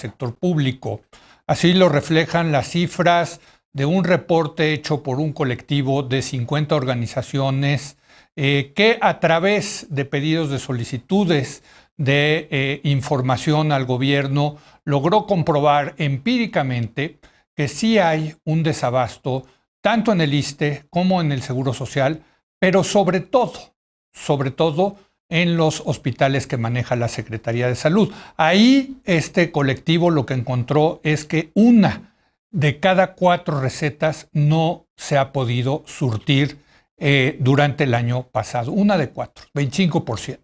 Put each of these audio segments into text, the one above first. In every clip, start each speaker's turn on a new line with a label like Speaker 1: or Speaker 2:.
Speaker 1: sector público. Así lo reflejan las cifras de un reporte hecho por un colectivo de 50 organizaciones que a través de pedidos de solicitudes de información al gobierno logró comprobar empíricamente que sí hay un desabasto tanto en el ISSSTE como en el Seguro Social, pero sobre todo en los hospitales que maneja la Secretaría de Salud. Ahí este colectivo lo que encontró es que 1 de cada 4 recetas no se ha podido surtir durante el año pasado. 1 de 4, 25%.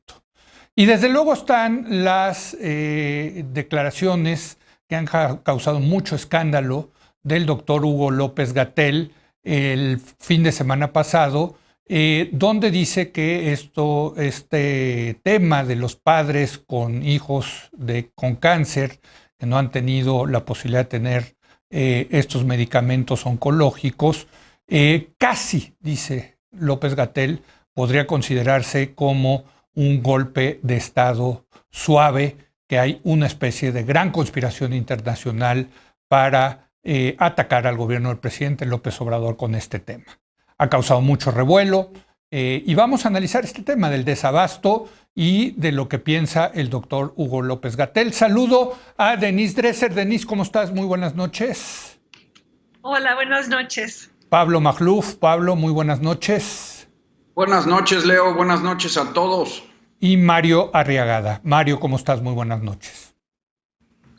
Speaker 1: Y desde luego están las declaraciones que han causado mucho escándalo del doctor Hugo López-Gatell el fin de semana pasado, donde dice que este tema de los padres con hijos con cáncer, que no han tenido la posibilidad de tener estos medicamentos oncológicos, casi, dice López-Gatell, podría considerarse como un golpe de Estado suave, que hay una especie de gran conspiración internacional para atacar al gobierno del presidente López Obrador con este tema. Ha causado mucho revuelo y vamos a analizar este tema del desabasto y de lo que piensa el doctor Hugo López-Gatell. Saludo a Denise Dresser. Denise, ¿cómo estás? Muy buenas noches.
Speaker 2: Hola, buenas noches.
Speaker 1: Pablo Magluf. Pablo, muy buenas noches.
Speaker 3: Buenas noches, Leo. Buenas noches a todos.
Speaker 1: Y Mario Arriagada. Mario, ¿cómo estás? Muy buenas noches.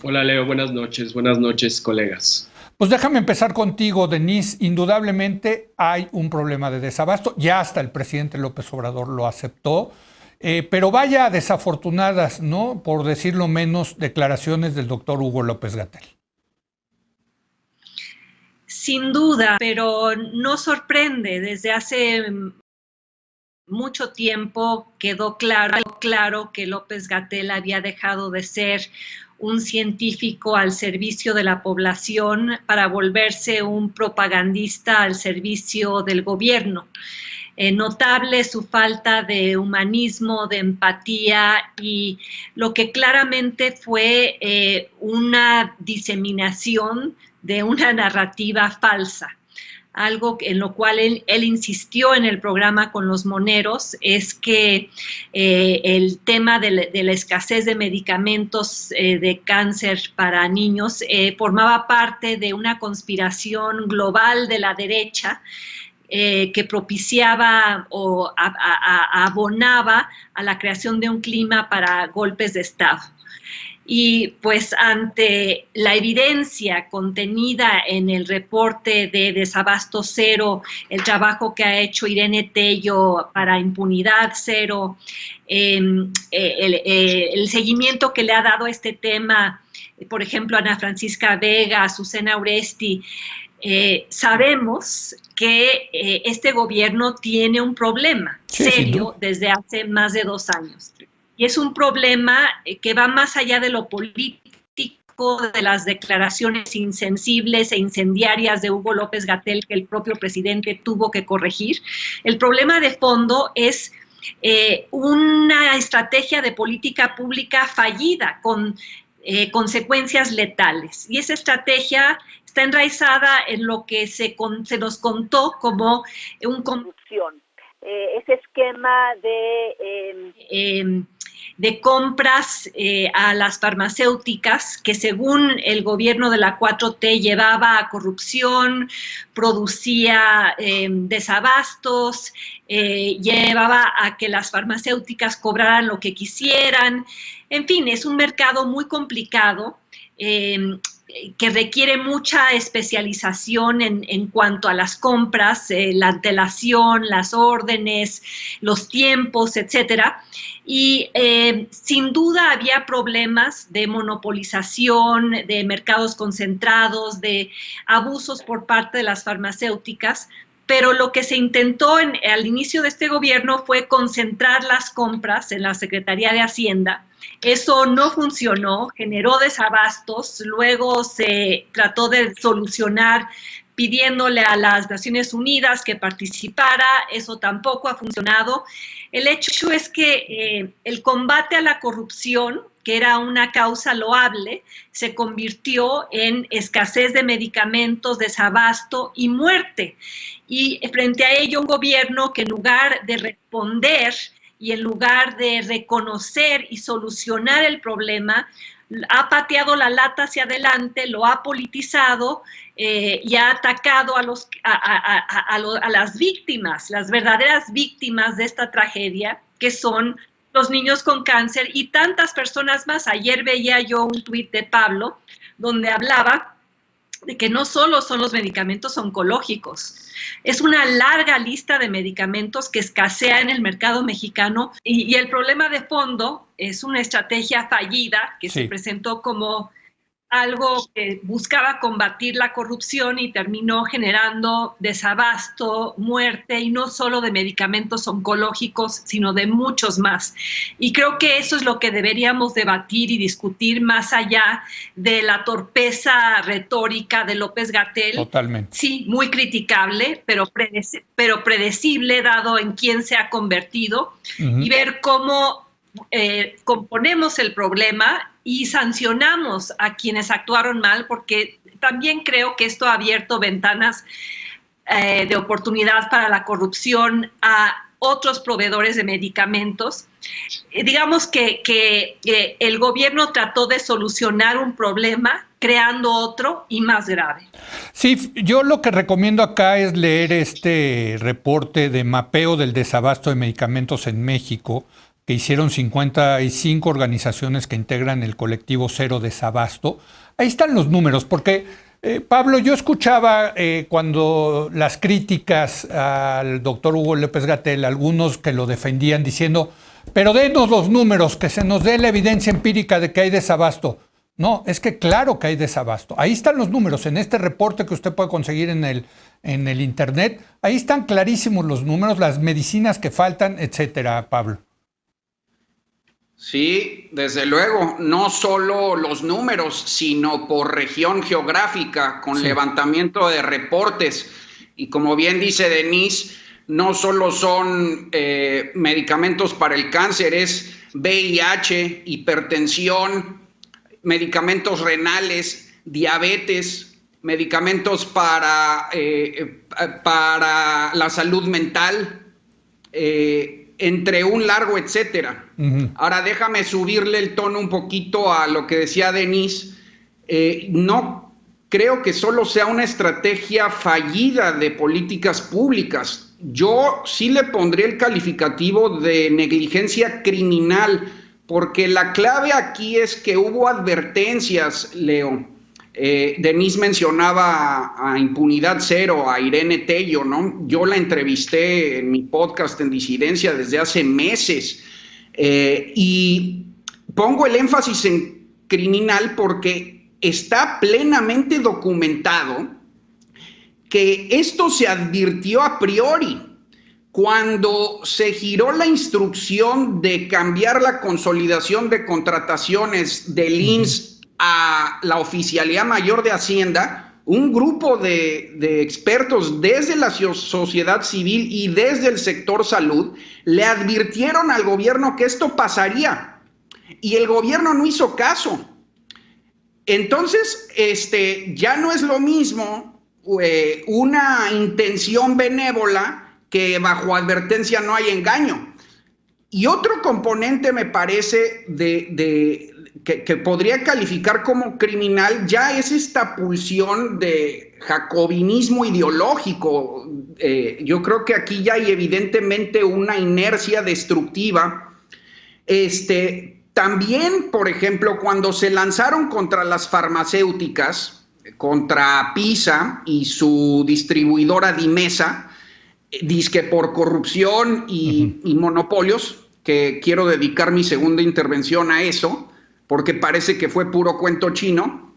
Speaker 4: Hola, Leo. Buenas noches, colegas.
Speaker 1: Pues déjame empezar contigo, Denise. Indudablemente hay un problema de desabasto. Ya hasta el presidente López Obrador lo aceptó. Pero vaya desafortunadas, ¿no? Por decirlo menos, declaraciones del doctor Hugo López-Gatell.
Speaker 2: Sin duda, pero no sorprende. Desde hace mucho tiempo quedó claro que López-Gatell había dejado de ser un científico al servicio de la población para volverse un propagandista al servicio del gobierno. Notable su falta de humanismo, de empatía y lo que claramente fue una diseminación de una narrativa falsa. Algo en lo cual él insistió en el programa con los moneros es que el tema de la escasez de medicamentos de cáncer para niños formaba parte de una conspiración global de la derecha que propiciaba o abonaba a la creación de un clima para golpes de Estado. Y pues ante la evidencia contenida en el reporte de Desabasto Cero, el trabajo que ha hecho Irene Tello para Impunidad Cero, el seguimiento que le ha dado este tema, por ejemplo, Ana Francisca Vega, Azucena Oresti, sabemos que este gobierno tiene un problema serio desde hace más de 2 años. Y es un problema que va más allá de lo político, de las declaraciones insensibles e incendiarias de Hugo López-Gatell que el propio presidente tuvo que corregir. El problema de fondo es una estrategia de política pública fallida con consecuencias letales. Y esa estrategia está enraizada en lo que se nos contó como un corrupción. Ese esquema de compras a las farmacéuticas que según el gobierno de la 4T llevaba a corrupción, producía desabastos, llevaba a que las farmacéuticas cobraran lo que quisieran. En fin, es un mercado muy complicado que requiere mucha especialización en cuanto a las compras, la antelación, las órdenes, los tiempos, etcétera. Y sin duda había problemas de monopolización, de mercados concentrados, de abusos por parte de las farmacéuticas, pero lo que se intentó al inicio de este gobierno fue concentrar las compras en la Secretaría de Hacienda. Eso no funcionó, generó desabastos, luego se trató de solucionar pidiéndole a las Naciones Unidas que participara, eso tampoco ha funcionado. El hecho es que el combate a la corrupción, que era una causa loable, se convirtió en escasez de medicamentos, desabasto y muerte. Y frente a ello, un gobierno que en lugar de responder y en lugar de reconocer y solucionar el problema, ha pateado la lata hacia adelante, lo ha politizado y ha atacado a las víctimas, las verdaderas víctimas de esta tragedia, que son los niños con cáncer y tantas personas más. Ayer veía yo un tuit de Pablo donde hablaba de que no solo son los medicamentos oncológicos, es una larga lista de medicamentos que escasea en el mercado mexicano y el problema de fondo es una estrategia fallida que se presentó como algo que buscaba combatir la corrupción y terminó generando desabasto, muerte, y no solo de medicamentos oncológicos, sino de muchos más. Y creo que eso es lo que deberíamos debatir y discutir más allá de la torpeza retórica de López-Gatell.
Speaker 1: Totalmente.
Speaker 2: Sí, muy criticable, pero predecible dado en quién se ha convertido, y ver cómo componemos el problema y sancionamos a quienes actuaron mal, porque también creo que esto ha abierto ventanas de oportunidad para la corrupción a otros proveedores de medicamentos. Digamos que el gobierno trató de solucionar un problema creando otro y más grave.
Speaker 1: Sí, yo lo que recomiendo acá es leer este reporte de mapeo del desabasto de medicamentos en México, que hicieron 55 organizaciones que integran el colectivo Cero Desabasto. Ahí están los números, porque, Pablo, yo escuchaba cuando las críticas al doctor Hugo López-Gatell, algunos que lo defendían diciendo, pero denos los números, que se nos dé la evidencia empírica de que hay desabasto. No, es que claro que hay desabasto. Ahí están los números, en este reporte que usted puede conseguir en el internet, ahí están clarísimos los números, las medicinas que faltan, etcétera, Pablo.
Speaker 3: Sí, desde luego, no solo los números, sino por región geográfica, con levantamiento de reportes. Y como bien dice Denise, no solo son medicamentos para el cáncer, es VIH, hipertensión, medicamentos renales, diabetes, medicamentos para la salud mental, entre un largo etcétera. Ahora déjame subirle el tono un poquito a lo que decía Denise. No creo que solo sea una estrategia fallida de políticas públicas. Yo sí le pondría el calificativo de negligencia criminal, porque la clave aquí es que hubo advertencias, Leo. Denise mencionaba a Impunidad Cero, a Irene Tello, ¿no? Yo la entrevisté en mi podcast en Disidencia desde hace meses, y pongo el énfasis en criminal porque está plenamente documentado que esto se advirtió a priori. Cuando se giró la instrucción de cambiar la consolidación de contrataciones del IMSS a la Oficialía Mayor de Hacienda, un grupo de expertos desde la sociedad civil y desde el sector salud le advirtieron al gobierno que esto pasaría y el gobierno no hizo caso. Entonces, ya no es lo mismo una intención benévola que bajo advertencia no hay engaño. Y otro componente me parece que podría calificar como criminal ya es esta pulsión de jacobinismo ideológico. Yo creo que aquí ya hay evidentemente una inercia destructiva. También, por ejemplo, cuando se lanzaron contra las farmacéuticas, contra PISA y su distribuidora Dimesa, dizque por corrupción y monopolios, que quiero dedicar mi segunda intervención a eso, porque parece que fue puro cuento chino,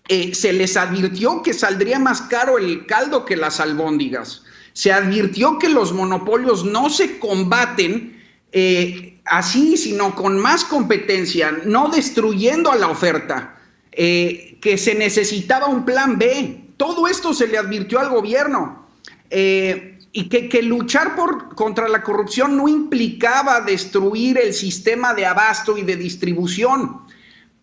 Speaker 3: se les advirtió que saldría más caro el caldo que las albóndigas. Se advirtió que los monopolios no se combaten así, sino con más competencia, no destruyendo a la oferta, que se necesitaba un plan B. Todo esto se le advirtió al gobierno. y que luchar contra la corrupción no implicaba destruir el sistema de abasto y de distribución,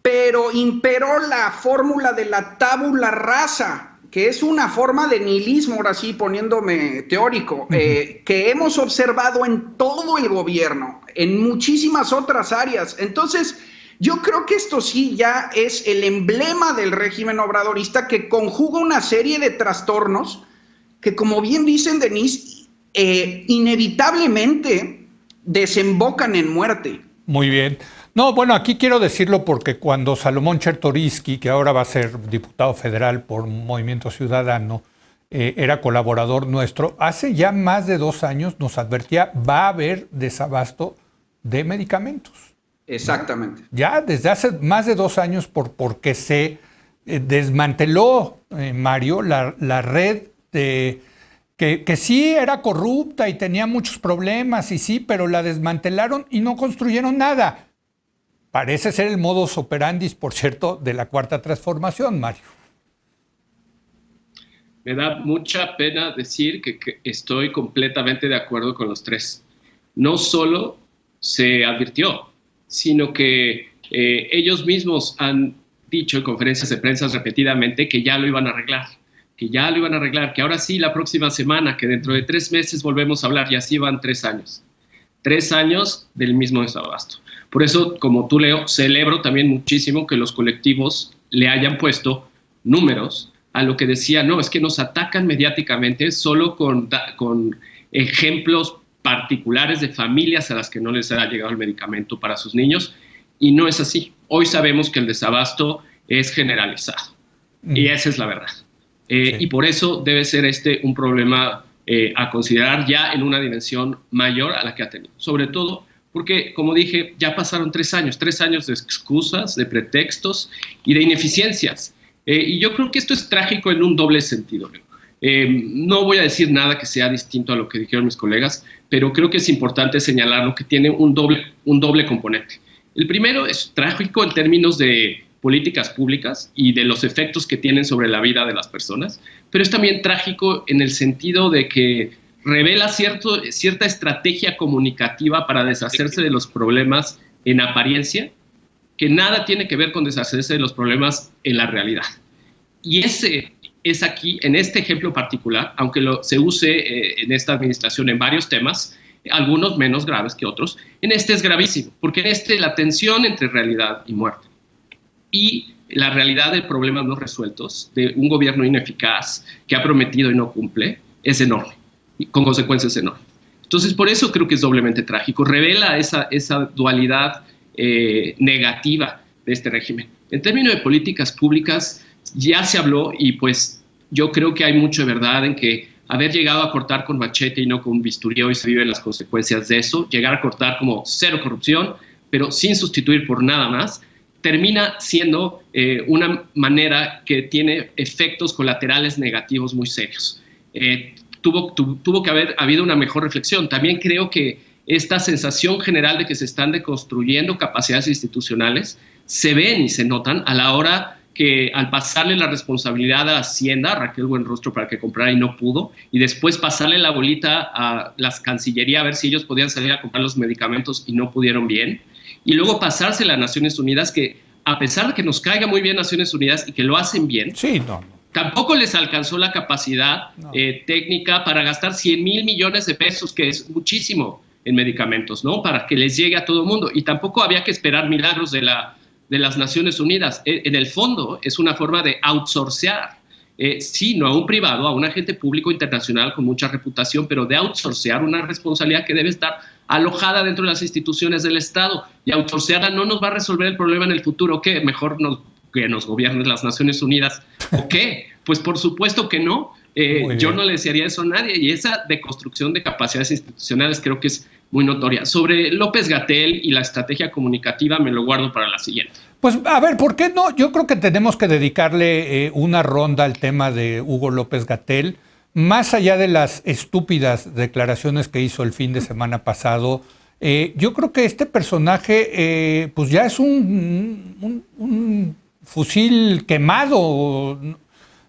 Speaker 3: pero imperó la fórmula de la tabula rasa, que es una forma de nihilismo, ahora sí poniéndome teórico, que hemos observado en todo el gobierno, en muchísimas otras áreas. Entonces, yo creo que esto sí ya es el emblema del régimen obradorista, que conjuga una serie de trastornos que, como bien dicen Denise, inevitablemente desembocan en muerte.
Speaker 1: Muy bien. No, bueno, aquí quiero decirlo porque cuando Salomón Chertorivsky, que ahora va a ser diputado federal por Movimiento Ciudadano, era colaborador nuestro, hace ya más de 2 años nos advertía, va a haber desabasto de medicamentos.
Speaker 3: Exactamente.
Speaker 1: ¿No? Ya desde hace más de 2 años porque se desmanteló, Mario, la red de... Que sí era corrupta y tenía muchos problemas, y sí, pero la desmantelaron y no construyeron nada. Parece ser el modus operandi, por cierto, de la Cuarta Transformación, Mario.
Speaker 4: Me da mucha pena decir que estoy completamente de acuerdo con los tres. No solo se advirtió, sino que ellos mismos han dicho en conferencias de prensa repetidamente que ya lo iban a arreglar. Que ahora sí, la próxima semana, que dentro de 3 meses volvemos a hablar, y así van 3 años. 3 años del mismo desabasto. Por eso, como tú, Leo, celebro también muchísimo que los colectivos le hayan puesto números a lo que decía, no, es que nos atacan mediáticamente solo con ejemplos particulares de familias a las que no les ha llegado el medicamento para sus niños, y no es así. Hoy sabemos que el desabasto es generalizado, y esa es la verdad. Sí. Y por eso debe ser un problema a considerar ya en una dimensión mayor a la que ha tenido. Sobre todo porque, como dije, ya pasaron 3 años de excusas, de pretextos y de ineficiencias. Y yo creo que esto es trágico en un doble sentido. No voy a decir nada que sea distinto a lo que dijeron mis colegas, pero creo que es importante señalarlo, que tiene un doble componente. El primero es trágico en términos de políticas públicas y de los efectos que tienen sobre la vida de las personas, pero es también trágico en el sentido de que revela cierta estrategia comunicativa para deshacerse de los problemas en apariencia, que nada tiene que ver con deshacerse de los problemas en la realidad. Y ese es aquí, en este ejemplo particular, aunque se use en esta administración en varios temas, algunos menos graves que otros, en este es gravísimo, porque en la tensión entre realidad y muerte y la realidad de problemas no resueltos, de un gobierno ineficaz que ha prometido y no cumple, es enorme, y con consecuencias enormes. Entonces, por eso creo que es doblemente trágico. Revela esa dualidad negativa de este régimen. En términos de políticas públicas, ya se habló, y pues yo creo que hay mucho de verdad en que haber llegado a cortar con machete y no con bisturí, hoy se viven las consecuencias de eso. Llegar a cortar como cero corrupción, pero sin sustituir por nada más, termina siendo una manera que tiene efectos colaterales negativos muy serios. Tuvo que haber habido una mejor reflexión. También creo que esta sensación general de que se están deconstruyendo capacidades institucionales se ven y se notan a la hora que, al pasarle la responsabilidad a Hacienda, a Raquel Buenrostro, para que comprara y no pudo, y después pasarle la bolita a la Cancillería a ver si ellos podían salir a comprar los medicamentos y no pudieron bien, y luego pasársela a Naciones Unidas, que a pesar de que nos caiga muy bien Naciones Unidas y que lo hacen bien,
Speaker 1: sí,
Speaker 4: tampoco les alcanzó la capacidad técnica para gastar 100,000 millones de pesos, que es muchísimo en medicamentos, ¿no? Para que les llegue a todo el mundo. Y tampoco había que esperar milagros de las Naciones Unidas. En el fondo es una forma de outsourcear, sí, no a un privado, a un agente público internacional con mucha reputación, pero de outsourcear una responsabilidad que debe estar alojada dentro de las instituciones del Estado. Y outsourcearla no nos va a resolver el problema en el futuro. ¿Qué? Mejor que nos gobiernen las Naciones Unidas. ¿O qué? Pues por supuesto que no. Yo no le desearía eso a nadie, y esa deconstrucción de capacidades institucionales creo que es muy notoria. Sobre López-Gatell y la estrategia comunicativa me lo guardo para la siguiente.
Speaker 1: Pues a ver, ¿por qué no? Yo creo que tenemos que dedicarle una ronda al tema de Hugo López-Gatell, más allá de las estúpidas declaraciones que hizo el fin de semana pasado. Yo creo que este personaje pues ya es un fusil quemado.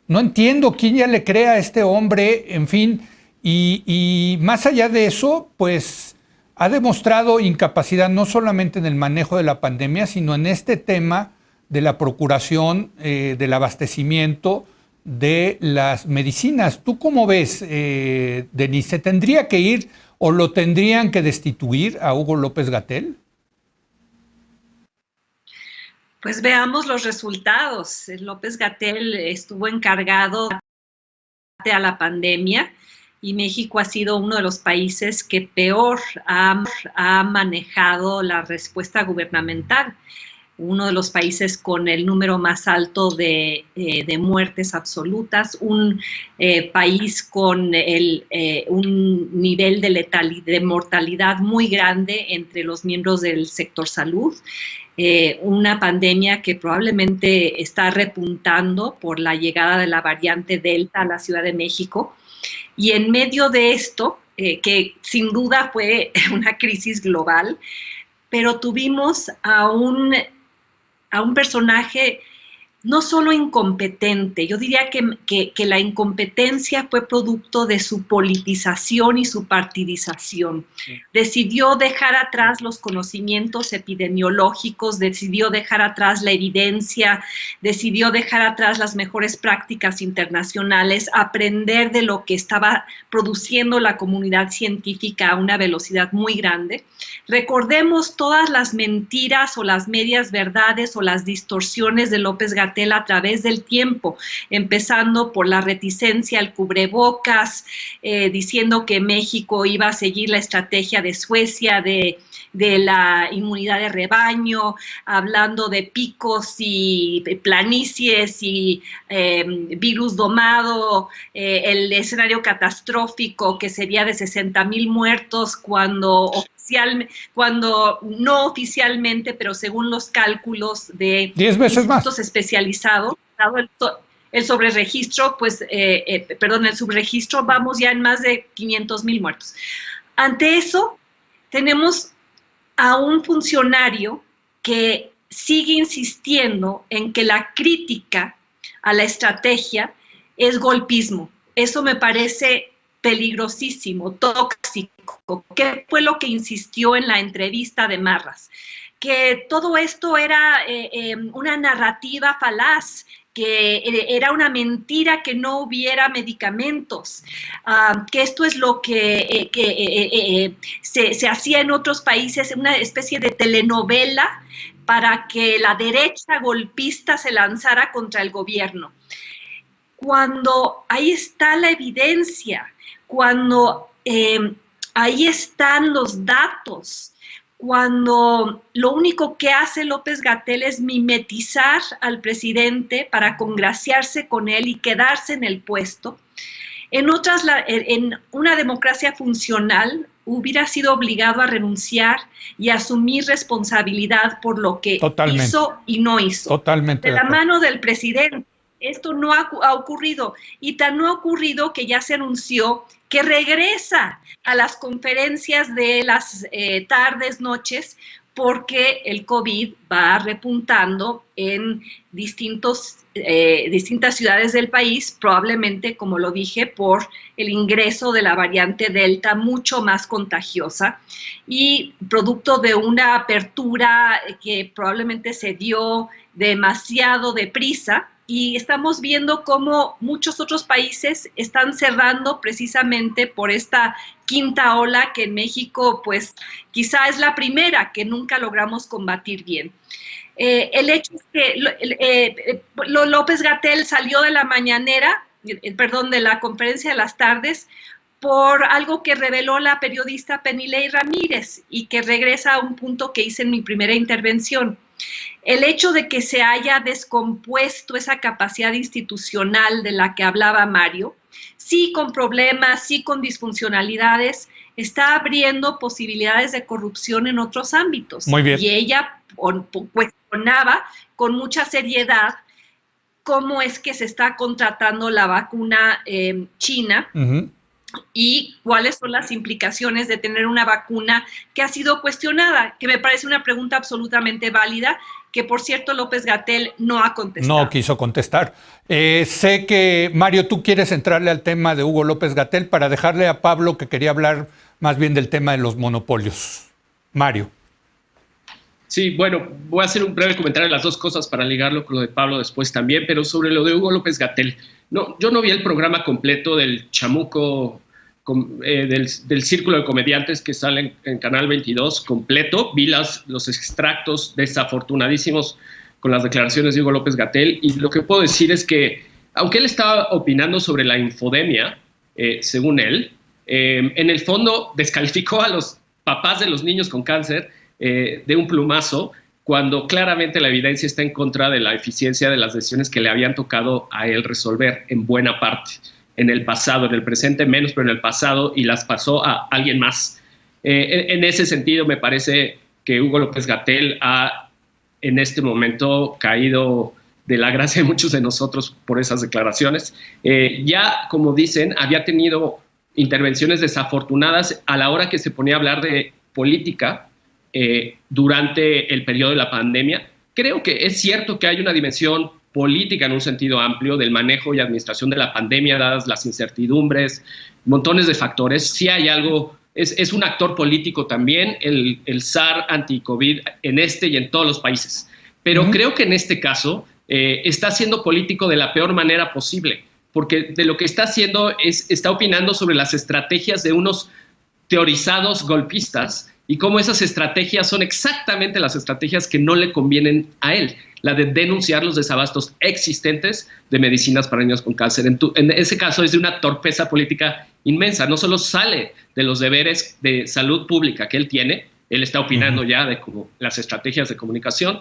Speaker 1: No entiendo quién ya le crea a este hombre, en fin, Y más allá de eso, pues ha demostrado incapacidad no solamente en el manejo de la pandemia, sino en este tema de la procuración, del abastecimiento de las medicinas. ¿Tú cómo ves, Denise? ¿Se tendría que ir o lo tendrían que destituir a Hugo López-Gatell?
Speaker 2: Pues veamos los resultados. López-Gatell estuvo encargado a la pandemia y México ha sido uno de los países que peor ha manejado la respuesta gubernamental. Uno de los países con el número más alto de muertes absolutas, un país con un nivel de mortalidad muy grande entre los miembros del sector salud, una pandemia que probablemente está repuntando por la llegada de la variante Delta a la Ciudad de México. Y en medio de esto, que sin duda fue una crisis global, pero tuvimos a un personaje no solo incompetente, yo diría que la incompetencia fue producto de su politización y su partidización. Sí. Decidió dejar atrás los conocimientos epidemiológicos, decidió dejar atrás la evidencia, decidió dejar atrás las mejores prácticas internacionales, aprender de lo que estaba produciendo la comunidad científica a una velocidad muy grande. Recordemos todas las mentiras o las medias verdades o las distorsiones de López-Gatell a través del tiempo, empezando por la reticencia al cubrebocas, diciendo que México iba a seguir la estrategia de Suecia de la inmunidad de rebaño, hablando de picos y planicies y virus domado, el escenario catastrófico que sería de 60,000 muertos cuando no oficialmente, pero según los cálculos de
Speaker 1: 10 veces
Speaker 2: institutos
Speaker 1: más
Speaker 2: especializados, dado el sobreregistro, pues, el subregistro, vamos ya en más de 500,000 muertos. Ante eso, tenemos a un funcionario que sigue insistiendo en que la crítica a la estrategia es golpismo. Eso me parece peligrosísimo, tóxico. ¿Qué fue lo que insistió en la entrevista de Marras? Que todo esto era una narrativa falaz, que era una mentira que no hubiera medicamentos, que esto es lo que se hacía en otros países, una especie de telenovela para que la derecha golpista se lanzara contra el gobierno. Cuando ahí está la evidencia, cuando ahí están los datos, cuando lo único que hace López-Gatell es mimetizar al presidente para congraciarse con él y quedarse en el puesto, en una democracia funcional hubiera sido obligado a renunciar y asumir responsabilidad por lo que hizo y no hizo.
Speaker 1: Totalmente.
Speaker 2: De la mano del presidente. Esto no ha ocurrido, y tan no ha ocurrido que ya se anunció que regresa a las conferencias de las tardes, noches, porque el COVID va repuntando en distintas ciudades del país, probablemente, como lo dije, por el ingreso de la variante Delta, mucho más contagiosa, y producto de una apertura que probablemente se dio demasiado deprisa. Y estamos viendo cómo muchos otros países están cerrando precisamente por esta quinta ola que en México, pues, quizá es la primera que nunca logramos combatir bien. El hecho es que López-Gatell salió de la mañanera, de la conferencia de las tardes, por algo que reveló la periodista Penilei Ramírez y que regresa a un punto que hice en mi primera intervención. El hecho de que se haya descompuesto esa capacidad institucional de la que hablaba Mario, sí con problemas, sí con disfuncionalidades, está abriendo posibilidades de corrupción en otros ámbitos.
Speaker 1: Muy bien.
Speaker 2: Y ella cuestionaba con mucha seriedad cómo es que se está contratando la vacuna china. y cuáles son las implicaciones de tener una vacuna que ha sido cuestionada, que me parece una pregunta absolutamente válida, que por cierto López-Gatell no ha contestado.
Speaker 1: No quiso contestar. Sé que, Mario, tú quieres entrarle al tema de Hugo López-Gatell para dejarle a Pablo, que quería hablar más bien del tema de los monopolios. Mario.
Speaker 4: Sí, bueno, voy a hacer un breve comentario de las dos cosas para ligarlo con lo de Pablo después también, pero sobre lo de Hugo López-Gatell. No, yo no vi el programa completo del chamuco, del Círculo de Comediantes que sale en Canal 22 completo. Vi los extractos desafortunadísimos con las declaraciones de Hugo López-Gatell, y lo que puedo decir es que, aunque él estaba opinando sobre la infodemia, según él, en el fondo descalificó a los papás de los niños con cáncer de un plumazo, cuando claramente la evidencia está en contra de la eficiencia de las decisiones que le habían tocado a él resolver en buena parte, en el pasado, en el presente menos, pero en el pasado, y las pasó a alguien más. En ese sentido, me parece que Hugo López-Gatell ha, en este momento, caído de la gracia de muchos de nosotros por esas declaraciones. Ya, como dicen, había tenido intervenciones desafortunadas a la hora que se ponía a hablar de política durante el periodo de la pandemia. Creo que es cierto que hay una dimensión política en un sentido amplio del manejo y administración de la pandemia, dadas las incertidumbres, montones de factores. Sí hay algo, es un actor político también, el SAR anti-COVID en este y en todos los países. Pero creo que en este caso está siendo político de la peor manera posible, porque de lo que está haciendo está opinando sobre las estrategias de unos teorizados golpistas y cómo esas estrategias son exactamente las estrategias que no le convienen a él, la de denunciar los desabastos existentes de medicinas para niños con cáncer. En ese caso es de una torpeza política inmensa. No solo sale de los deberes de salud pública que él tiene, él está opinando ya de como las estrategias de comunicación,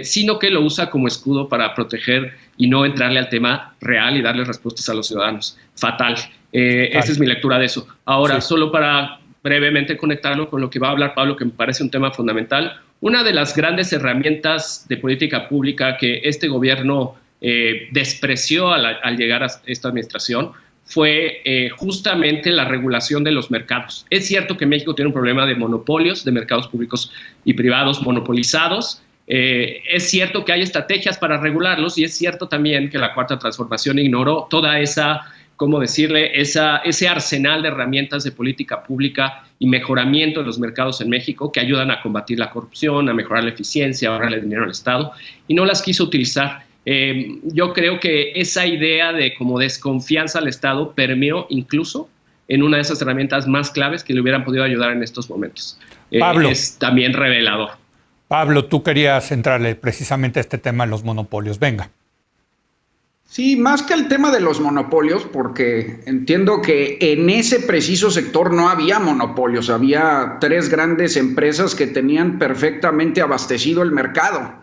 Speaker 4: sino que lo usa como escudo para proteger y no entrarle al tema real y darle respuestas a los ciudadanos. Fatal. Esa es mi lectura de eso. Ahora, solo para brevemente conectarlo con lo que va a hablar Pablo, que me parece un tema fundamental. Una de las grandes herramientas de política pública que este gobierno despreció al llegar a esta administración fue justamente la regulación de los mercados. Es cierto que México tiene un problema de monopolios, de mercados públicos y privados monopolizados. Es cierto que hay estrategias para regularlos, y es cierto también que la Cuarta Transformación ignoró toda esa, ¿cómo decirle?, ese arsenal de herramientas de política pública y mejoramiento de los mercados en México que ayudan a combatir la corrupción, a mejorar la eficiencia, a ahorrarle dinero al Estado, y no las quiso utilizar. Yo creo que esa idea de como desconfianza al Estado permeó incluso en una de esas herramientas más claves que le hubieran podido ayudar en estos momentos.
Speaker 1: Pablo,
Speaker 4: es también revelador.
Speaker 1: Pablo, tú querías centrarle precisamente a este tema de los monopolios. Venga.
Speaker 3: Sí, más que el tema de los monopolios, porque entiendo que en ese preciso sector no había monopolios, había 3 grandes empresas que tenían perfectamente abastecido el mercado.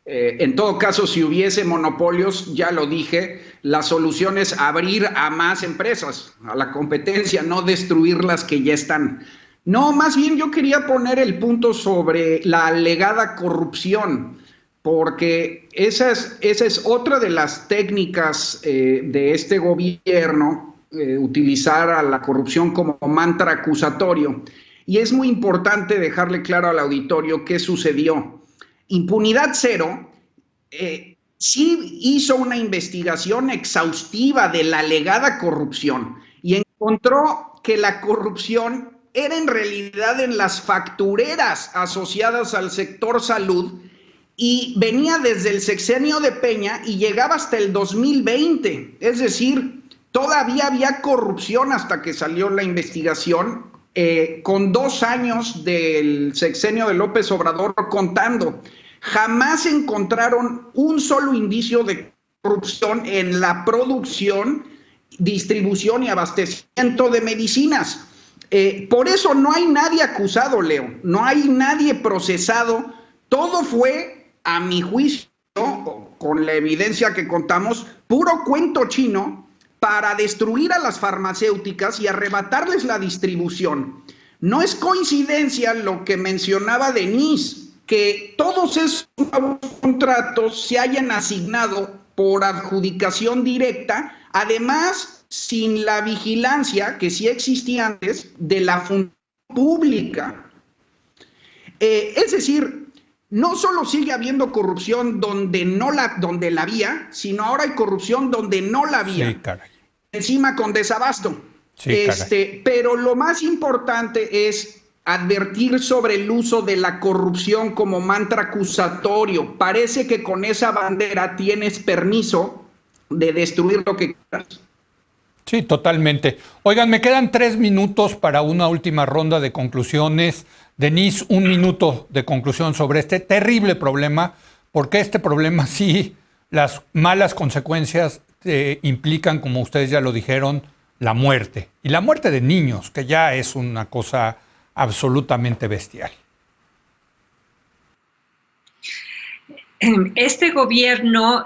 Speaker 3: En todo caso, si hubiese monopolios, ya lo dije, la solución es abrir a más empresas, a la competencia, no destruir las que ya están. No, más bien yo quería poner el punto sobre la alegada corrupción, porque esa es otra de las técnicas de este gobierno, utilizar a la corrupción como mantra acusatorio. Y es muy importante dejarle claro al auditorio qué sucedió. Impunidad Cero sí hizo una investigación exhaustiva de la alegada corrupción y encontró que la corrupción era en realidad en las factureras asociadas al sector salud, y venía desde el sexenio de Peña y llegaba hasta el 2020. Es decir, todavía había corrupción hasta que salió la investigación, con 2 años del sexenio de López Obrador contando. Jamás encontraron un solo indicio de corrupción en la producción, distribución y abastecimiento de medicinas. Por eso no hay nadie acusado, Leo, no hay nadie procesado. Todo fue, a mi juicio, con la evidencia que contamos, puro cuento chino para destruir a las farmacéuticas y arrebatarles la distribución. No es coincidencia lo que mencionaba Denise, que todos esos contratos se hayan asignado por adjudicación directa, además sin la vigilancia que sí existía antes de la función pública. Es decir, no solo sigue habiendo corrupción donde la había, sino ahora hay corrupción donde no la había.
Speaker 1: Sí, caray.
Speaker 3: Encima con desabasto.
Speaker 1: Sí,
Speaker 3: pero lo más importante es advertir sobre el uso de la corrupción como mantra acusatorio. Parece que con esa bandera tienes permiso de destruir lo que quieras.
Speaker 1: Sí, totalmente. Oigan, me quedan 3 minutos para una última ronda de conclusiones. Denise, 1 minuto de conclusión sobre este terrible problema, porque este problema sí, las malas consecuencias implican, como ustedes ya lo dijeron, la muerte. Y la muerte de niños, que ya es una cosa absolutamente bestial.
Speaker 2: Este gobierno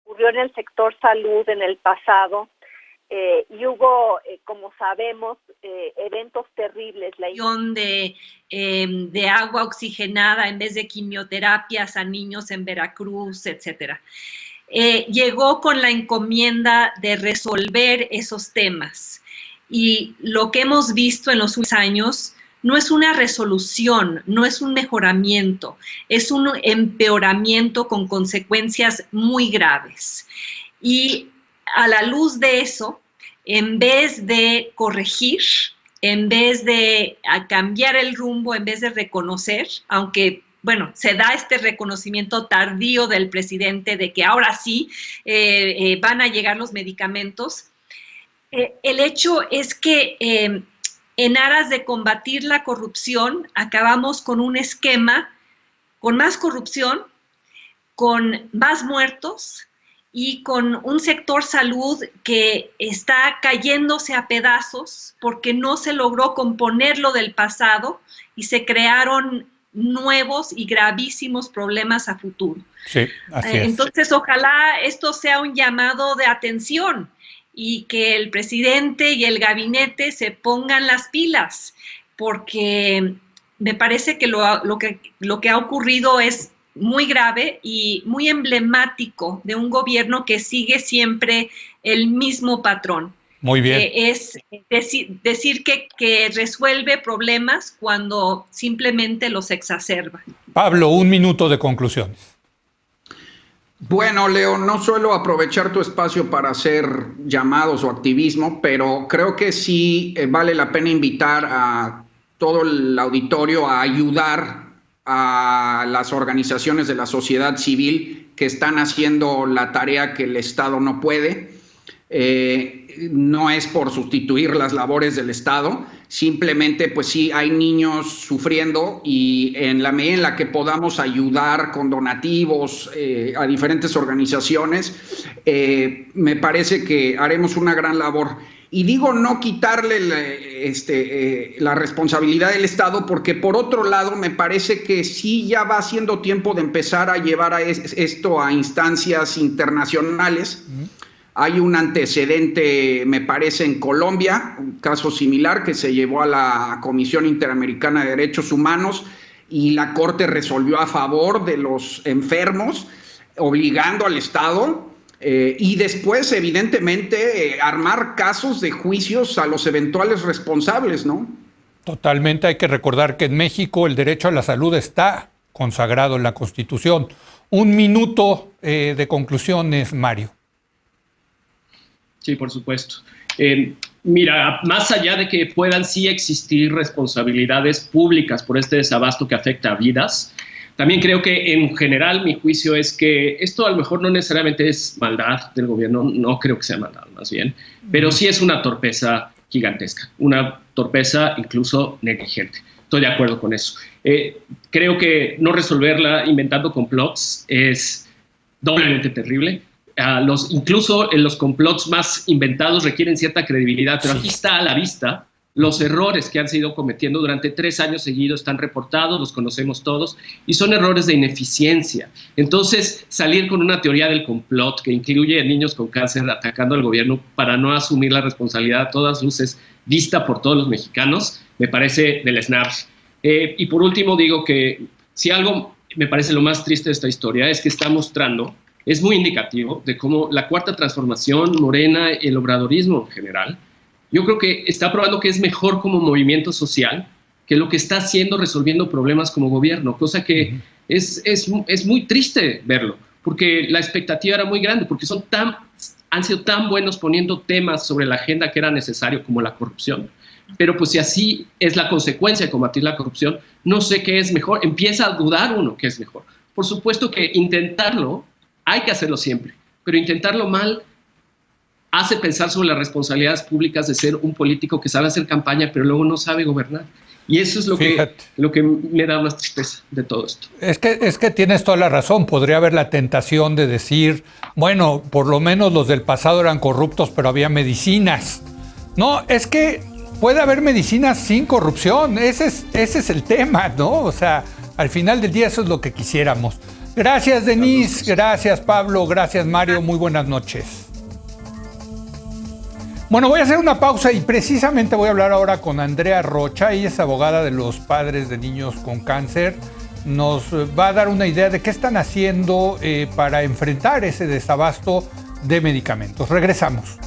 Speaker 5: ocurrió en el sector salud en el pasado y hubo, como sabemos, eventos terribles.
Speaker 2: De agua oxigenada en vez de quimioterapias a niños en Veracruz, etcétera. Llegó con la encomienda de resolver esos temas. Y lo que hemos visto en los últimos años no es una resolución, no es un mejoramiento, es un empeoramiento con consecuencias muy graves. Y a la luz de eso, en vez de corregir, en vez de cambiar el rumbo, en vez de reconocer, aunque, bueno, se da este reconocimiento tardío del presidente de que ahora sí van a llegar los medicamentos, el hecho es que en aras de combatir la corrupción, acabamos con un esquema con más corrupción, con más muertos y con un sector salud que está cayéndose a pedazos porque no se logró componer lo del pasado y se crearon nuevos y gravísimos problemas a futuro.
Speaker 1: Sí, así es.
Speaker 2: Entonces, ojalá esto sea un llamado de atención y que el presidente y el gabinete se pongan las pilas, porque me parece que lo que ha ocurrido es muy grave y muy emblemático de un gobierno que sigue siempre el mismo patrón.
Speaker 1: Muy bien.
Speaker 2: Es decir que resuelve problemas cuando simplemente los exacerba.
Speaker 1: Pablo, 1 minuto de conclusiones.
Speaker 3: Bueno, Leo, no suelo aprovechar tu espacio para hacer llamados o activismo, pero creo que sí vale la pena invitar a todo el auditorio a ayudar a las organizaciones de la sociedad civil que están haciendo la tarea que el Estado no puede. No es por sustituir las labores del Estado, simplemente pues sí hay niños sufriendo y en la medida en la que podamos ayudar con donativos a diferentes organizaciones, me parece que haremos una gran labor. Y digo no quitarle la responsabilidad del Estado, porque por otro lado me parece que sí ya va siendo tiempo de empezar a llevar esto a instancias internacionales. Hay un antecedente, me parece, en Colombia, un caso similar que se llevó a la Comisión Interamericana de Derechos Humanos y la Corte resolvió a favor de los enfermos, obligando al Estado y después, evidentemente, armar casos de juicios a los eventuales responsables, ¿no?
Speaker 1: Totalmente. Hay que recordar que en México el derecho a la salud está consagrado en la Constitución. 1 minuto de conclusiones, Mario.
Speaker 4: Sí, por supuesto. Mira, más allá de que puedan sí existir responsabilidades públicas por este desabasto que afecta a vidas, también creo que en general mi juicio es que esto a lo mejor no necesariamente es maldad del gobierno, no creo que sea maldad más bien, pero sí es una torpeza gigantesca, una torpeza incluso negligente. Estoy de acuerdo con eso. Creo que no resolverla inventando complots es doblemente terrible. Incluso en los complots más inventados requieren cierta credibilidad, pero aquí está a la vista los errores que han sido cometiendo durante 3 años seguidos, están reportados, los conocemos todos, y son errores de ineficiencia. Entonces, salir con una teoría del complot que incluye a niños con cáncer atacando al gobierno para no asumir la responsabilidad a todas luces vista por todos los mexicanos, me parece del snap. Y por último digo que si algo me parece lo más triste de esta historia, es que está mostrando, es muy indicativo de cómo la Cuarta Transformación, Morena, el obradorismo en general, yo creo que está probando que es mejor como movimiento social que lo que está haciendo resolviendo problemas como gobierno, cosa que es muy triste verlo, porque la expectativa era muy grande, porque han sido tan buenos poniendo temas sobre la agenda que era necesario, como la corrupción. Pero pues si así es la consecuencia de combatir la corrupción, no sé qué es mejor, empieza a dudar uno qué es mejor. Por supuesto que intentarlo, hay que hacerlo siempre, pero intentarlo mal hace pensar sobre las responsabilidades públicas de ser un político que sabe hacer campaña, pero luego no sabe gobernar. Y eso es lo que me da más tristeza de todo esto.
Speaker 1: Es que tienes toda la razón. Podría haber la tentación de decir, bueno, por lo menos los del pasado eran corruptos, pero había medicinas. No, es que puede haber medicinas sin corrupción. Ese es el tema, ¿no? O sea, al final del día eso es lo que quisiéramos. Gracias, Denise. Gracias, Pablo. Gracias, Mario. Muy buenas noches. Bueno, voy a hacer una pausa y precisamente voy a hablar ahora con Andrea Rocha. Ella es abogada de los padres de niños con cáncer. Nos va a dar una idea de qué están haciendo para enfrentar ese desabasto de medicamentos. Regresamos.